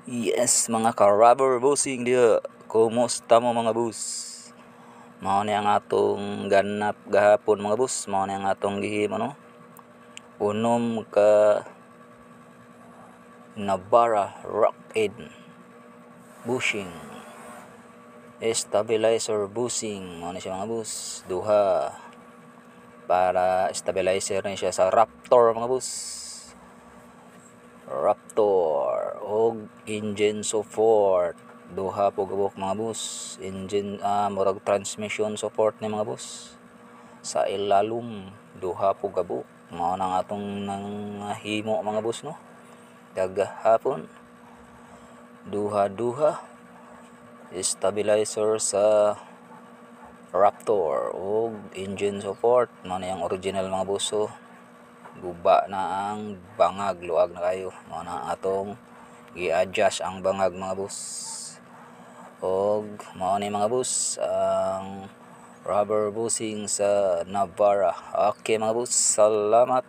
Yes, mga ka-rubber bossing dia. Kumusta mo mga boss? Mao ni ang atong ganap gahapon mga boss. Mao ni ang atong gihimo no. Unom ka Navara Rock Aid bushing. Stabilizer bushing. Mao ni siya mga boss. Duha para stabilizer ni siya sa Raptor mga boss. Raptor og engine support duha po gabok mga boss. Engine murag transmission support ni mga boss sa ilalom duha po gabok. Mao nang atong himo mga boss no kagahapon. Duha stabilizer sa Raptor og engine support. Mao na ang original mga boss. So guba na ang bangag, luag na kayo. Mao na atong i-adjust ang bangag mga boss. Og mao ni mga boss ang rubber bushing sa Navara. Okay mga boss, salamat.